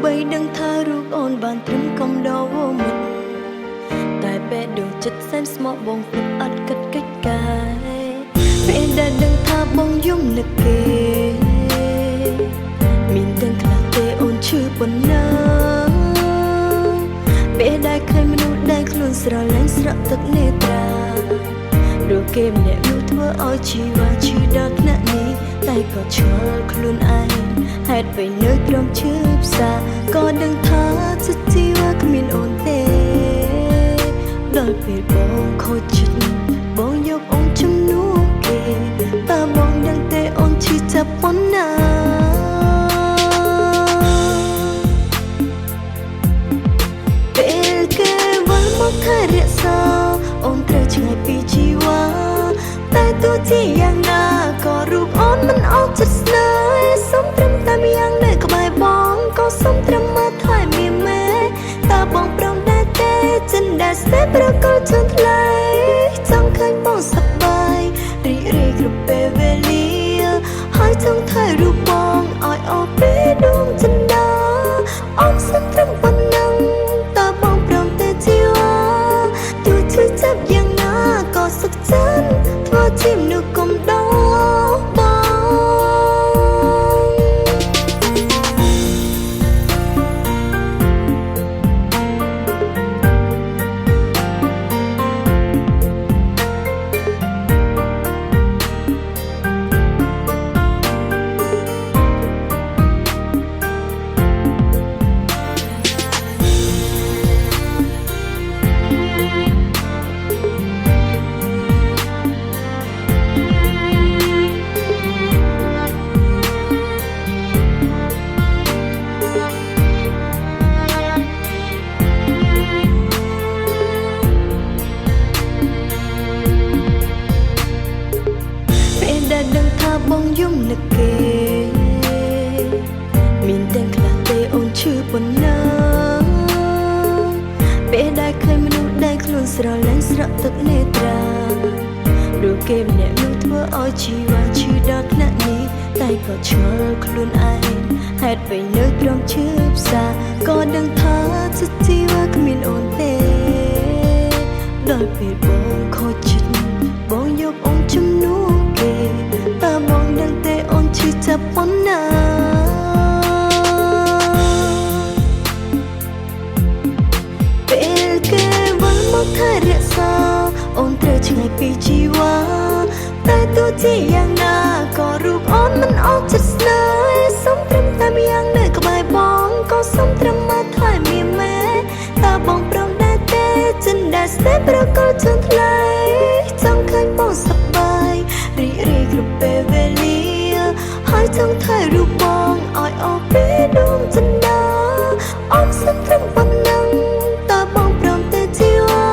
បីដឹងថារូបអូនបានត្រឹមកំដរមុតតែពេលដួងចិត្តសែនស្មោះបងពិតអត់គិតកិច្ចការពេលដែលដឹងថាបងយំនឹកគេមានទាំងខ្លះទេអូនឈឺប៉ុណ្ណាពេលដែលឃើញមនុស្សដែលខ្លួនស្រឡាញ់ស្រក់ទឹកនេត្រាឬគេម្នាក់នោះធ្វើឲ្យជីវ៉ាឈឺដល់ថ្នាក់នេះតែក៏ឆ្ងល់ខ្លួនឯងហេតុពេលនៅក្រោមឈើផ្សាក៏ដឹងថាចិត្តជីវ៉ាគ្មានអូនទេដល់ពេលបងខូចចិត្តបងយកអូនជំនួសគេតើបងដឹងទេអូនឈឺចាប់ប៉ុណ្ណាពេលគេវិលមកថែរក្សាអូនត្រូវឆ្ងាយពីជីវ៉ាតែទោះជាយ៉ាងណាក៏រូបអូនមិនអស់ចិត្តស្នេហ៍សុំត្រឹមតែម្យ៉ាងនៅក្បែរបងក៏សុំត្រឹមមើលថែមាម៉ែតើបងព្រមដែរទេចិនដែលស្នេហ៍ប្រកលជន់ថ្លៃចង់ឃើញបងសប្បាយរីករាយគ្រប់ពេលវេលាហើយចង់ថែរូបបងឲ្យអស់ពេលដួងចិនដាអងសុំត្រឹមប៉ុណ្ណឹងតើបងព្រមទេជីវ៉ាទោះឈឺចាប់យ៉ាងណាក៏សុខចិត្តធ្វើជាមនុស្សកុំដងដឹងថាបងយំនឹកគេមានទាំងខ្លះទេអូនឈឺប៉ុណ្ណាពេលដែលឃើញមនុស្សដែលខ្លួនស្រឡាញ់ស្រក់ទឹកនេត្រាឬគេម្នាក់នោះធ្វើឲ្យជីវ៉ាឈឺដល់ថ្នាក់នេះតែក៏ឆ្ងល់ខ្លួនឯងហេតុពេលនៅក្រោមឈើផ្សាក៏ដឹងថាចិត្តជីវ៉ាគ្មានអូនទេដល់ពេលបងខូចចិត្តបងយកអូនជំនួសគេតើបងដឹងទេអូនឈឺចាប់ប៉ុណ្ណាពេលគេវិលមកថែរក្សាអូនត្រូវឆ្ងាយពីជីវ៉ាតែទោះជាយ៉ាងណាក៏រូបអូនមិនអស់ចិត្តស្នេហ៍សុំត្រឹមតែម្យ៉ាងនៅក្បែរបងក៏សុំត្រឹមមើលថែមាម៉ែតើបងព្រមដែរទេចិនដែលស្នេហ៍ប្រកលជន់ថ្លៃចង់ឃើញបងសប្បាយរីករាយគ្រប់ពេលវេលាហើយចង់ថែរូបបងឲ្យអស់ពេលដួងចិនដាអងសុំត្រឹមប៉ុណ្ណឹងតើបងព្រមទេជីវ៉ា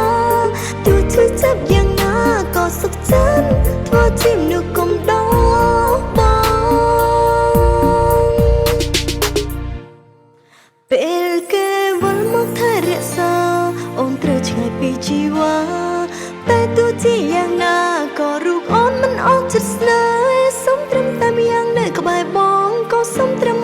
ទោះឈឺចាប់យ៉ាងណាក៏សុខចិត្តធ្វើជាមនុស្សកុំដងបងពេលគេវិលមកថែរក្សាអូនត្រូវឆ្ងាយពីជីវ៉ាតែទោះជាយ៉ាងណាក៏រូបអូនមិនអស់ចិត្តស្នេហ៍សុំត្រឹមតែម្យ៉ាងនៅក្បែរបងក៏សុំត្រឹម